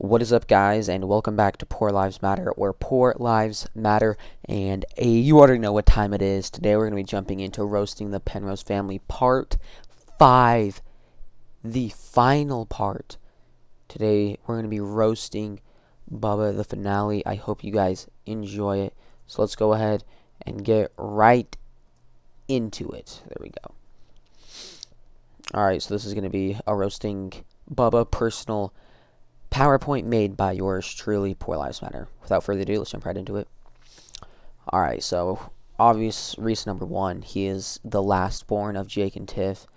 What is up, guys, and welcome back to Poor Lives Matter, where poor lives matter, and you already know what time it is. Today we're going to be jumping into roasting the Penrose family, part 5, the final part. Today we're going to be roasting Bubba, the finale. I hope you guys enjoy it. So let's go ahead and get right into it. There we go. Alright, so this is going to be a roasting Bubba personal PowerPoint made by yours truly, Poor Lives Matter. Without further ado, let's jump right into it. Alright, so obvious reason number 1, he is the last born of Jake and Tiff.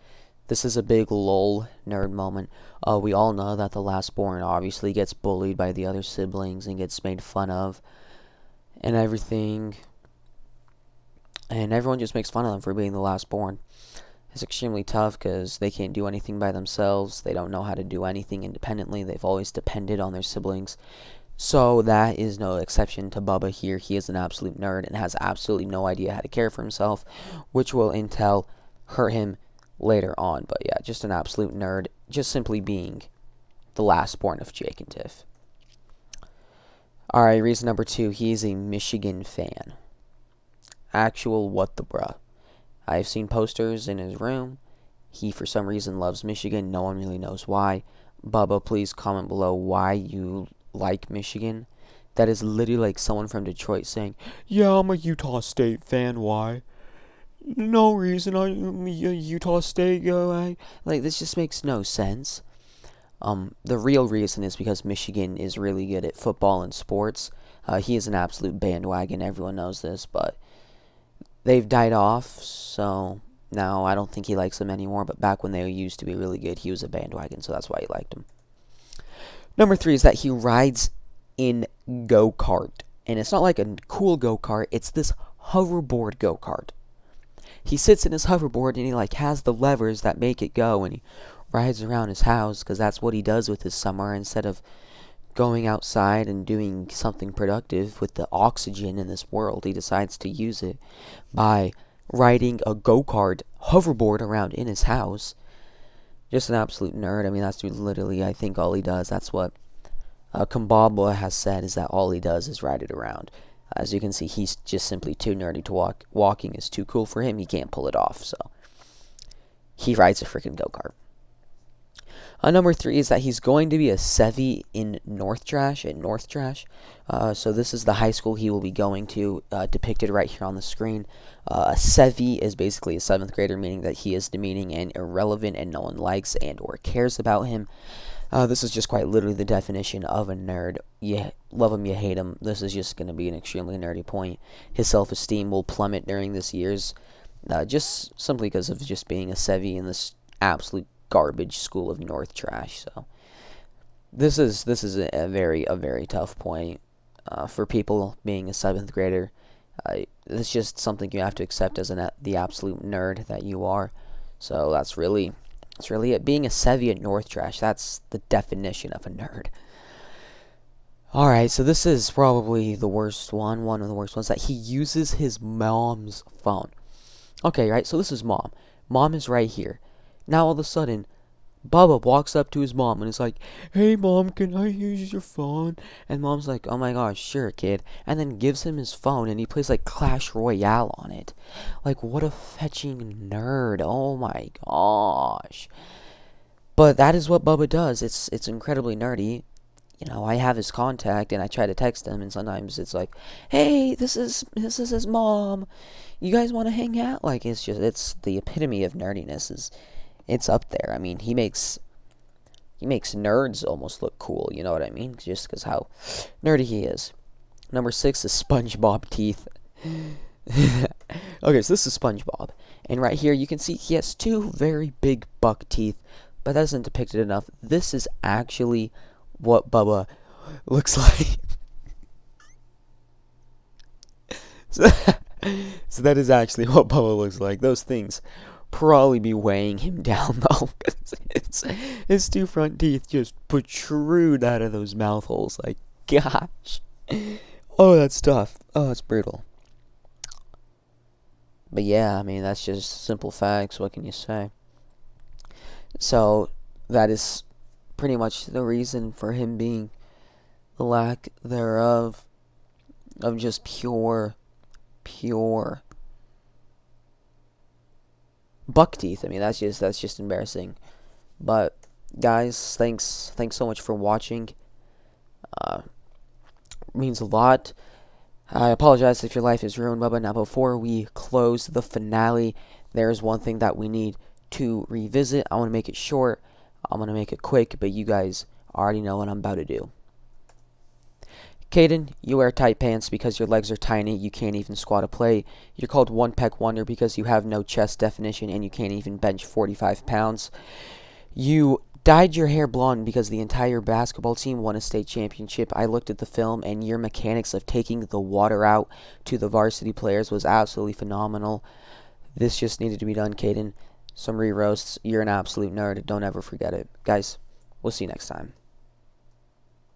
This is a big lol nerd moment. We all know that the last born obviously gets bullied by the other siblings and gets made fun of and everything. And everyone just makes fun of them for being the last born. It's extremely tough because they can't do anything by themselves. They don't know how to do anything independently. They've always depended on their siblings. So that is no exception to Bubba here. He is an absolute nerd and has absolutely no idea how to care for himself, which will hurt him later on. But yeah, just an absolute nerd, just simply being the last born of Jake and Tiff. Alright, reason number 2, he's a Michigan fan. Actual what the bruh. I've seen posters in his room. He, for some reason, loves Michigan. No one really knows why. Bubba, please comment below why you like Michigan. That is literally like someone from Detroit saying, "Yeah, I'm a Utah State fan. Why? No reason. I'm a Utah State guy." Like, this just makes no sense. The real reason is because Michigan is really good at football and sports. He is an absolute bandwagon. Everyone knows this, but they've died off, so now I don't think he likes them anymore, but back when they used to be really good, he was a bandwagon, so that's why he liked them. Number 3 is that he rides in go-kart, and it's not like a cool go-kart, it's this hoverboard go-kart. He sits in his hoverboard, and he has the levers that make it go, and he rides around his house, because that's what he does with his summer, instead of going outside and doing something productive with the oxygen in this world. He decides to use it by riding a go-kart hoverboard around in his house. Just an absolute nerd. I mean, that's literally, I think, all he does. That's what Bubba has said, is that all he does is ride it around. As you can see, he's just simply too nerdy to walk. Walking is too cool for him. He can't pull it off, so he rides a freaking go-kart. Number 3 is that he's going to be a Sevy in North Trash. So this is the high school he will be going to, depicted right here on the screen. Sevy is basically a 7th grader, meaning that he is demeaning and irrelevant and no one likes and or cares about him. This is just quite literally the definition of a nerd. You love him, you hate him. This is just going to be an extremely nerdy point. His self-esteem will plummet during this year's, just simply because of just being a Sevy in this absolute garbage school of North Trash. So this is a very tough point for people being a 7th grader. It's just something you have to accept as the absolute nerd that you are. So that's really it. Being a Sevy at North Trash, that's the definition of a nerd. Alright, so this is probably the worst one of the worst ones, that he uses his mom's phone. Okay, right, so this is mom. Mom is right here. Now all of a sudden, Bubba walks up to his mom and is like, "Hey mom, can I use your phone?" And mom's like, "Oh my gosh, sure kid." And then gives him his phone and he plays Clash Royale on it. What a fetching nerd. Oh my gosh. But that is what Bubba does. It's incredibly nerdy. I have his contact and I try to text him, and sometimes it's like, "Hey, this is his mom. You guys want to hang out?" It's the epitome of nerdiness. It's up there. I mean, he makes nerds almost look cool, you know what I mean? Just because how nerdy he is. Number 6 is SpongeBob teeth. Okay, so this is SpongeBob. And right here, you can see he has 2 very big buck teeth, but that isn't depicted enough. This is actually what Bubba looks like. So that is actually what Bubba looks like. Those things probably be weighing him down, though. His 2 front teeth just protrude out of those mouth holes. Gosh. Oh, that's tough. Oh, that's brutal. But yeah, I mean, that's just simple facts. What can you say? So, that is pretty much the reason for him being lack thereof of just pure buck teeth. I mean, that's just embarrassing. But guys, thanks so much for watching. Means a lot. I apologize if your life is ruined, Bubba. Now, before we close the finale, there's one thing that we need to revisit. I want to make it short. I'm going to make it quick, but you guys already know what I'm about to do. Caden, you wear tight pants because your legs are tiny. You can't even squat a plate. You're called One Peck Wonder because you have no chest definition and you can't even bench 45 pounds. You dyed your hair blonde because the entire basketball team won a state championship. I looked at the film, and your mechanics of taking the water out to the varsity players was absolutely phenomenal. This just needed to be done, Caden. Some re-roasts. You're an absolute nerd. Don't ever forget it. Guys, we'll see you next time.